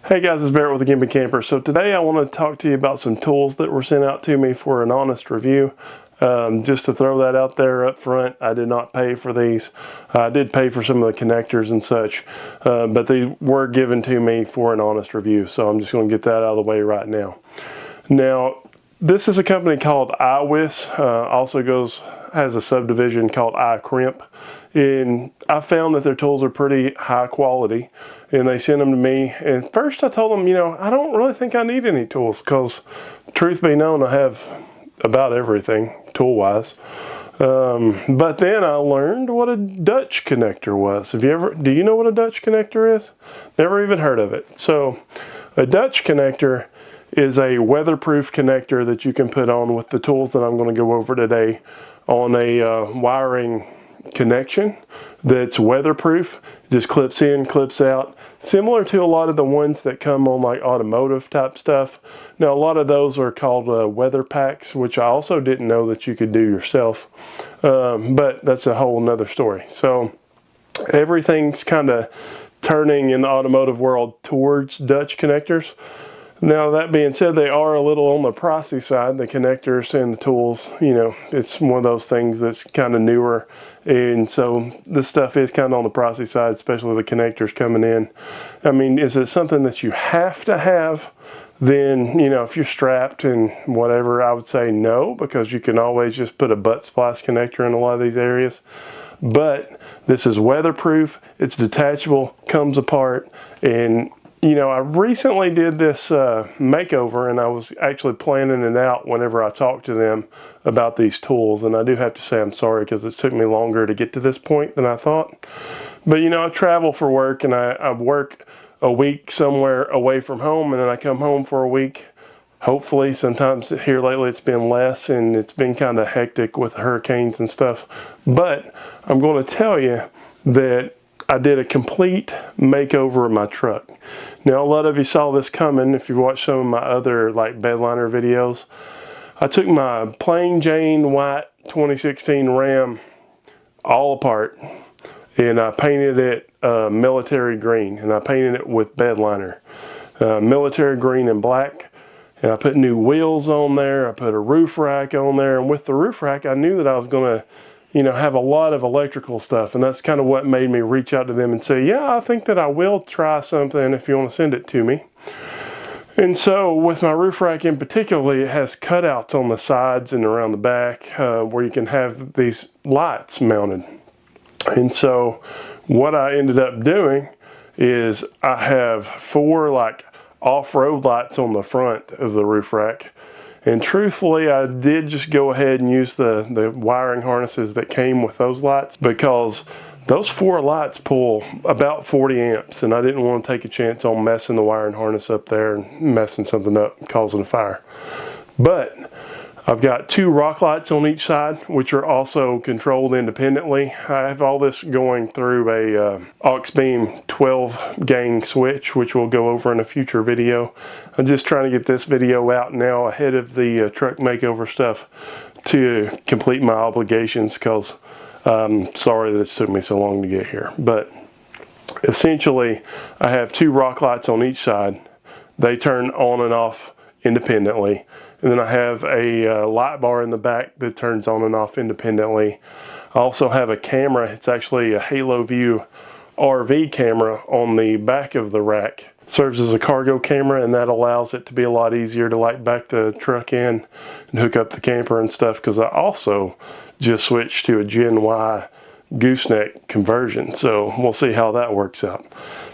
Hey guys, it's Barrett with the Gimpy Camper. So today I want to talk to you about some tools that were sent out to me for an honest review. Just to throw that out there up front, I did not pay for these. I did pay for some of the connectors and such, but they were given to me for an honest review. So I'm just going to get that out of the way right now. Now, this is a company called IWISS, has a subdivision called iCrimp, and I found that their tools are pretty high quality, and they sent them to me. And first I told them, I don't really think I need any tools, because truth be known, I have about everything tool wise. But then I learned what a Deutsch connector was. Do you know what a Deutsch connector is? Never even heard of it. So a Deutsch connector is a weatherproof connector that you can put on with the tools that I'm going to go over today on a wiring connection that's weatherproof. It just clips in, clips out, similar to a lot of the ones that come on like automotive type stuff. Now a lot of those are called weather packs, which I also didn't know that you could do yourself, but that's a whole nother story. So everything's kind of turning in the automotive world towards Deutsch connectors. Now that being said, they are a little on the pricey side, the connectors and the tools. It's one of those things that's kind of newer, and so this stuff is kind of on the pricey side, especially the connectors coming in. I mean, is it something that you have to have? Then, if you're strapped and whatever, I would say no, because you can always just put a butt splice connector in a lot of these areas. But this is weatherproof, it's detachable, comes apart, and I recently did this makeover, and I was actually planning it out whenever I talked to them about these tools. And I do have to say I'm sorry, because it took me longer to get to this point than I thought. But I travel for work, and I work a week somewhere away from home, and then I come home for a week. Hopefully, sometimes here lately it's been less, and it's been kind of hectic with hurricanes and stuff. But I'm going to tell you that I did a complete makeover of my truck. Now, a lot of you saw this coming if you watched some of my other like bedliner videos. I took my plain Jane white 2016 Ram all apart, and I painted it military green, and I painted it with bedliner, military green and black. And I put new wheels on there. I put a roof rack on there, and with the roof rack, I knew that I was going to have a lot of electrical stuff, and that's kind of what made me reach out to them and say, yeah, I think that I will try something if you want to send it to me. And so with my roof rack in particular, it has cutouts on the sides and around the back where you can have these lights mounted. And so what I ended up doing is I have 4 like off-road lights on the front of the roof rack. And truthfully, I did just go ahead and use the wiring harnesses that came with those lights, because those 4 lights pull about 40 amps, and I didn't want to take a chance on messing the wiring harness up there and messing something up, causing a fire. But I've got 2 rock lights on each side, which are also controlled independently. I have all this going through a aux beam 12 gang switch, which we'll go over in a future video. I'm just trying to get this video out now ahead of the truck makeover stuff to complete my obligations, because I'm sorry that it took me so long to get here. But essentially, I have 2 rock lights on each side. They turn on and off independently. And then I have a light bar in the back that turns on and off independently. I also have a camera. It's actually a Halo View RV camera on the back of the rack. It serves as a cargo camera, and that allows it to be a lot easier to like back the truck in and hook up the camper and stuff, because I also just switched to a Gen Y gooseneck conversion. So we'll see how that works out.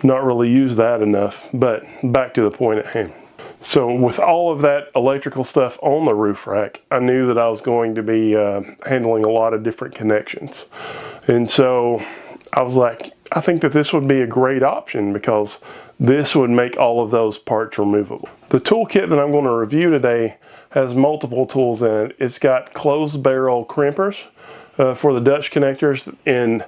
Not really used that enough, but back to the point at hand. So with all of that electrical stuff on the roof rack, I knew that I was going to be handling a lot of different connections. And so I was like, I think that this would be a great option, because this would make all of those parts removable. The toolkit that I'm going to review today has multiple tools in it. It's got closed barrel crimpers for the Deutsch connectors in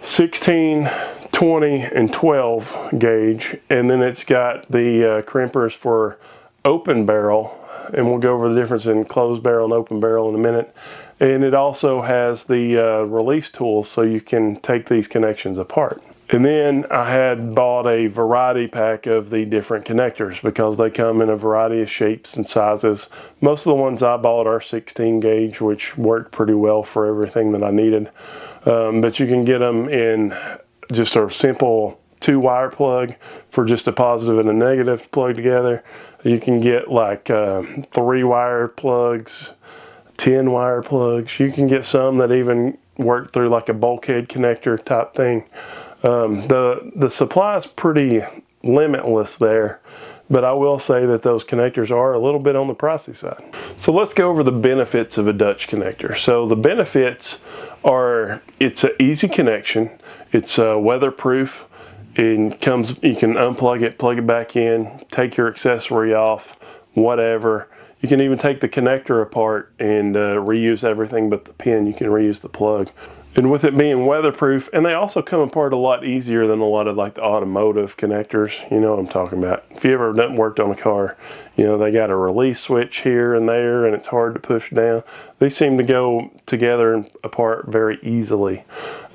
16, 20, and 12 gauge, and then it's got the crimpers for open barrel, and we'll go over the difference in closed barrel and open barrel in a minute. And it also has the release tools, so you can take these connections apart. And then I had bought a variety pack of the different connectors because they come in a variety of shapes and sizes. Most of the ones I bought are 16 gauge, which worked pretty well for everything that I needed. But you can get them in just a simple 2-wire plug for just a positive and a negative plug together. You can get like 3-wire plugs, 10-wire plugs. You can get some that even work through like a bulkhead connector type thing. The supply is pretty limitless there, but I will say that those connectors are a little bit on the pricey side. So let's go over the benefits of a Dutch connector. So the benefits are, it's an easy connection, it's weatherproof, it comes, you can unplug it, plug it back in, take your accessory off, whatever. You can even take the connector apart and reuse everything but the pin. You can reuse the plug. And with it being weatherproof, and they also come apart a lot easier than a lot of like the automotive connectors. You know what I'm talking about. If you ever done worked on a car, you know, they got a release switch here and there and it's hard to push down. These seem to go together and apart very easily.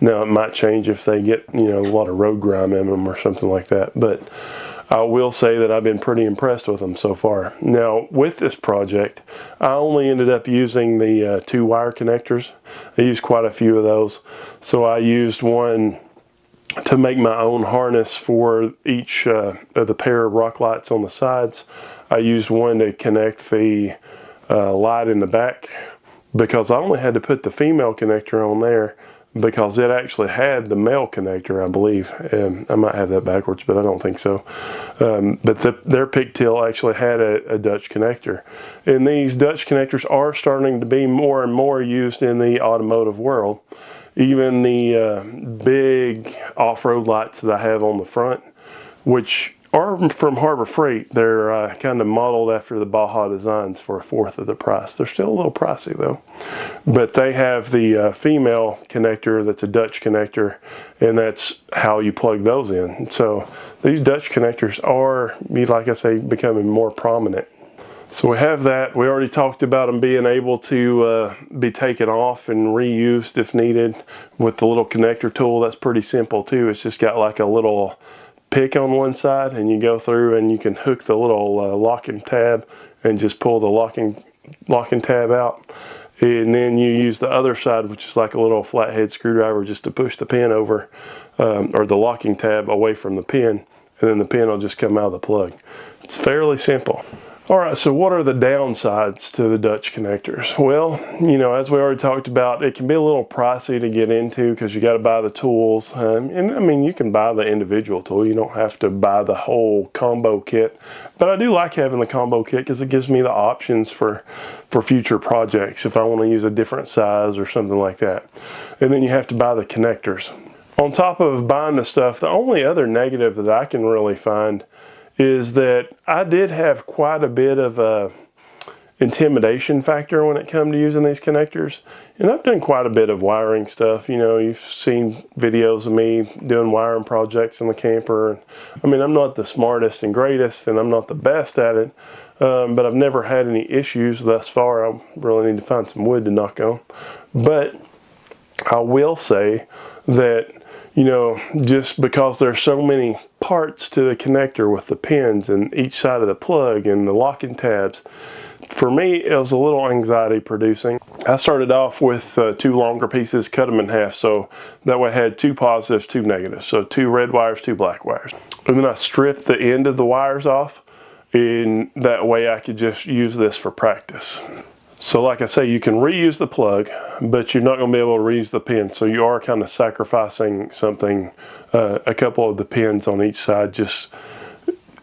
Now it might change if they get, you know, a lot of road grime in them or something like that. But I will say that I've been pretty impressed with them so far. Now, with this project, I only ended up using the 2-wire connectors. I used quite a few of those. So I used one to make my own harness for each of the pair of rock lights on the sides. I used one to connect the light in the back because I only had to put the female connector on there because it actually had the male connector, I believe. I might have that backwards, but I don't think so. But their pigtail actually had a Dutch connector. And these Dutch connectors are starting to be more and more used in the automotive world. Even the big off-road lights that I have on the front, which are from Harbor Freight, they're kind of modeled after the Baja designs for 1/4 of the price. They're still a little pricey though. But they have the female connector that's a Dutch connector, and that's how you plug those in. So these Dutch connectors are, like I say, becoming more prominent. So we have that. We already talked about them being able to be taken off and reused if needed with the little connector tool. That's pretty simple too. It's just got like a little pick on one side, and you go through and you can hook the little locking tab and just pull the locking tab out. And then you use the other side, which is like a little flathead screwdriver, just to push the pin over, or the locking tab away from the pin, and then the pin will just come out of the plug. It's fairly simple. Alright, so what are the downsides to the Dutch connectors? Well, you know, as we already talked about, it can be a little pricey to get into because you got to buy the tools. And I mean, you can buy the individual tool. You don't have to buy the whole combo kit. But I do like having the combo kit because it gives me the options for future projects if I want to use a different size or something like that. And then you have to buy the connectors. On top of buying the stuff, the only other negative that I can really find is that I did have quite a bit of a intimidation factor when it came to using these connectors. And I've done quite a bit of wiring stuff. You know, you've seen videos of me doing wiring projects in the camper. I mean, I'm not the smartest and greatest, and I'm not the best at it, but I've never had any issues thus far. I really need to find some wood to knock on. But I will say that, you know, just because there's so many parts to the connector with the pins and each side of the plug and the locking tabs, for me it was a little anxiety producing. I started off with 2 longer pieces, cut them in half, so that way I had 2 positives, 2 negatives, so 2 red wires, 2 black wires. And then I stripped the end of the wires off, and that way I could just use this for practice. So like I say, you can reuse the plug, but you're not going to be able to reuse the pin. So you are kind of sacrificing something, a couple of the pins on each side just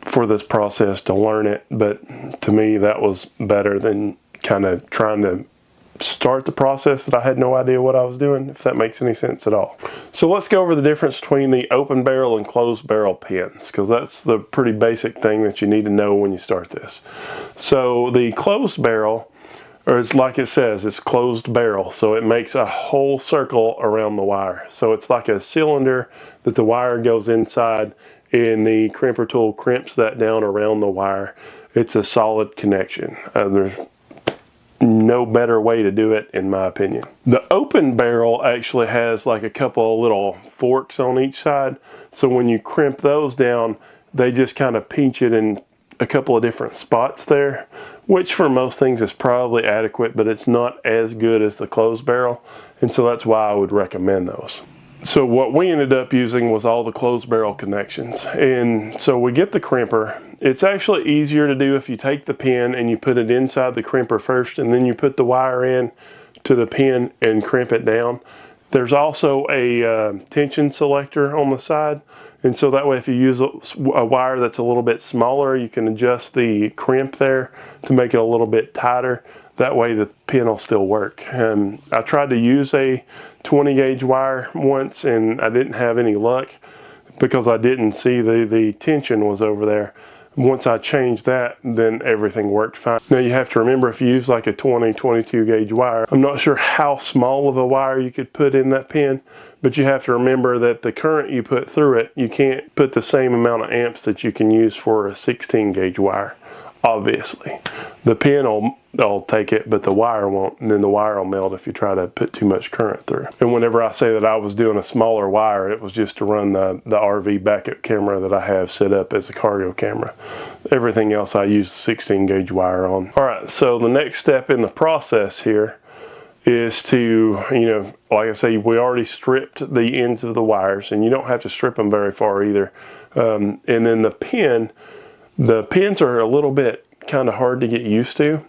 for this process to learn it. But to me, that was better than kind of trying to start the process that I had no idea what I was doing, if that makes any sense at all. So let's go over the difference between the open barrel and closed barrel pins, because that's the pretty basic thing that you need to know when you start this. So the closed barrel, or it's like it says, it's closed barrel, so it makes a whole circle around the wire. So it's like a cylinder that the wire goes inside, and the crimper tool crimps that down around the wire. It's a solid connection. There's no better way to do it, in my opinion. The open barrel actually has like a couple of little forks on each side, so when you crimp those down, they just kind of pinch it in a couple of different spots there, which for most things is probably adequate, but it's not as good as the closed barrel, and so that's why I would recommend those. So what we ended up using was all the closed barrel connections. And so we get the crimper. It's actually easier to do if you take the pin and you put it inside the crimper first, and then you put the wire in to the pin and crimp it down. There's also a tension selector on the side. And so that way, if you use a wire that's a little bit smaller, you can adjust the crimp there to make it a little bit tighter. That way the pin will still work. And I tried to use a 20 gauge wire once and I didn't have any luck because I didn't see the tension was over there. Once I changed that, then everything worked fine. Now you have to remember, if you use like a 22 gauge wire, I'm not sure how small of a wire you could put in that pin, but you have to remember that the current you put through it, you can't put the same amount of amps that you can use for a 16 gauge wire. Obviously, the pin will take it, but the wire won't, and then the wire will melt if you try to put too much current through. And whenever I say that I was doing a smaller wire, it was just to run the RV backup camera that I have set up as a cargo camera. Everything else I use 16 gauge wire on. All right, so the next step in the process here is to, like I say, we already stripped the ends of the wires, and you don't have to strip them very far either. And then the pins are a little bit kind of hard to get used to.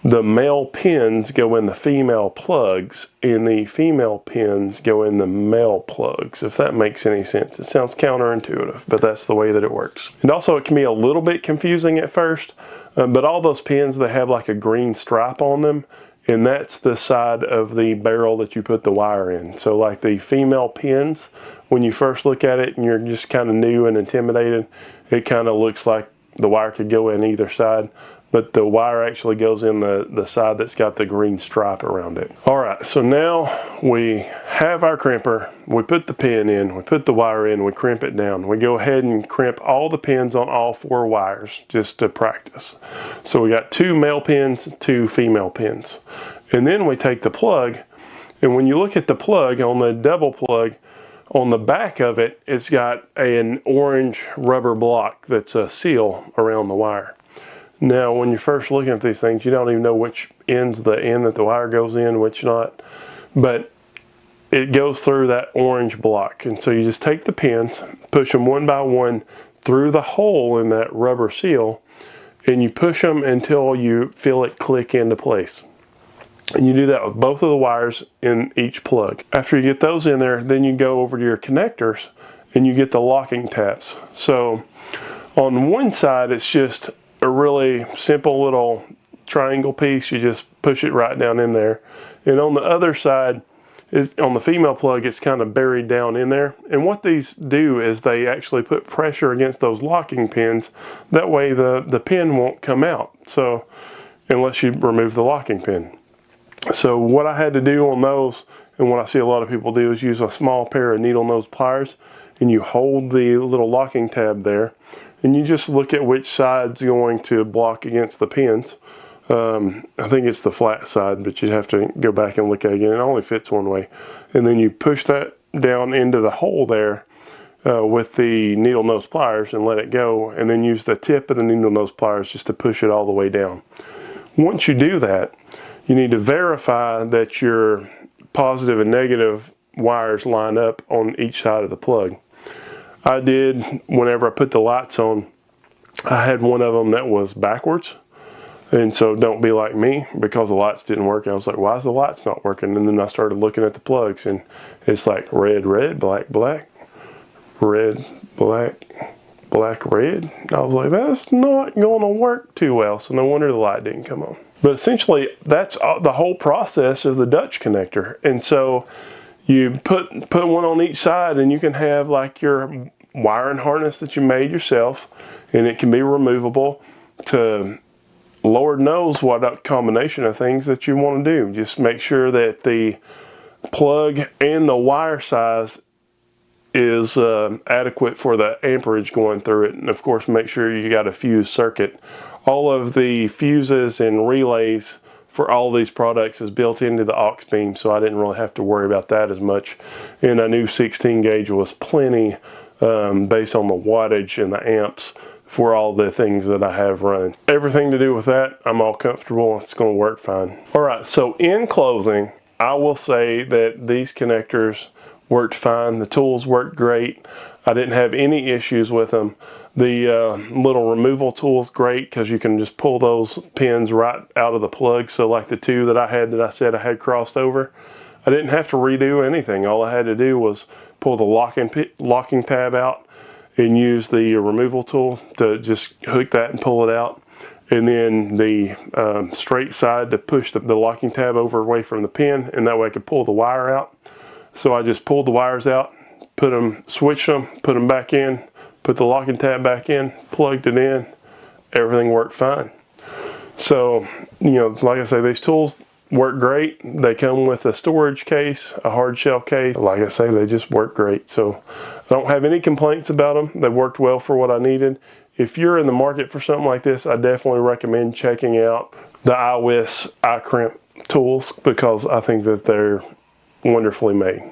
The male pins go in the female plugs, and the female pins go in the male plugs, if that makes any sense. It sounds counterintuitive, but that's the way that it works. And also, it can be a little bit confusing at first, but all those pins, they have like a green stripe on them, and that's the side of the barrel that you put the wire in. So like the female pins, when you first look at it and you're just kind of new and intimidated, it kind of looks like the wire could go in either side, but the wire actually goes in the side that's got the green stripe around it. All right, so now we have our crimper, we put the pin in, we put the wire in, we crimp it down. We go ahead and crimp all the pins on all 4 wires just to practice. So we got 2 male pins, 2 female pins. And then we take the plug, and when you look at the plug on the double plug, on the back of it, it's got an orange rubber block that's a seal around the wire. Now, when you're first looking at these things, you don't even know which end's the end that the wire goes in, which not. But it goes through that orange block. And so you just take the pins, push them one by one through the hole in that rubber seal, and you push them until you feel it click into place. And you do that with both of the wires in each plug. After you get those in there, then you go over to your connectors and you get the locking tabs. So on one side, it's just a really simple little triangle piece. You just push it right down in there. And on the other side, on the female plug, it's kind of buried down in there. And what these do is they actually put pressure against those locking pins. That way the pin won't come out. So unless you remove the locking pin. So what I had to do on those, and what I see a lot of people do, is use a small pair of needle nose pliers, and you hold the little locking tab there, and you just look at which side's going to block against the pins. I think it's the flat side, but you'd have to go back and look at it again. It only fits one way. And then you push that down into the hole there with the needle nose pliers and let it go, and then use the tip of the needle nose pliers just to push it all the way down. Once you do that, you need to verify that your positive and negative wires line up on each side of the plug. I did, whenever I put the lights on, I had one of them that was backwards. And so don't be like me, because the lights didn't work. I was like, why is the lights not working? And then I started looking at the plugs, and it's like red, red, black, black, red, black, black, red. I was like, that's not going to work too well. So no wonder the light didn't come on. But essentially, that's the whole process of the Dutch connector. And so you put one on each side, and you can have like your wiring harness that you made yourself, and it can be removable to Lord knows what a combination of things that you want to do. Just make sure that the plug and the wire size is adequate for the amperage going through it. And of course, make sure you got a fuse circuit. All of the fuses and relays for all these products is built into the aux beam, so I didn't really have to worry about that as much. And I knew 16 gauge was plenty based on the wattage and the amps for all the things that I have running. Everything to do with that, I'm all comfortable. It's going to work fine. All right, so in closing, I will say that these connectors worked fine. The tools worked great. I didn't have any issues with them. The little removal tool is great because you can just pull those pins right out of the plug. So like the two that I had that I said I had crossed over, I didn't have to redo anything. All I had to do was pull the locking tab out and use the removal tool to just hook that and pull it out. And then the straight side to push the locking tab over away from the pin, and that way I could pull the wire out. So I just pulled the wires out, switched them, put them back in, put the locking tab back in, plugged it in, everything worked fine. So, you know, like I say, these tools work great. They come with a storage case, a hard shell case. Like I say, they just work great. So I don't have any complaints about them. They worked well for what I needed. If you're in the market for something like this, I definitely recommend checking out the iWISS iCrimp tools because I think that they're wonderfully made.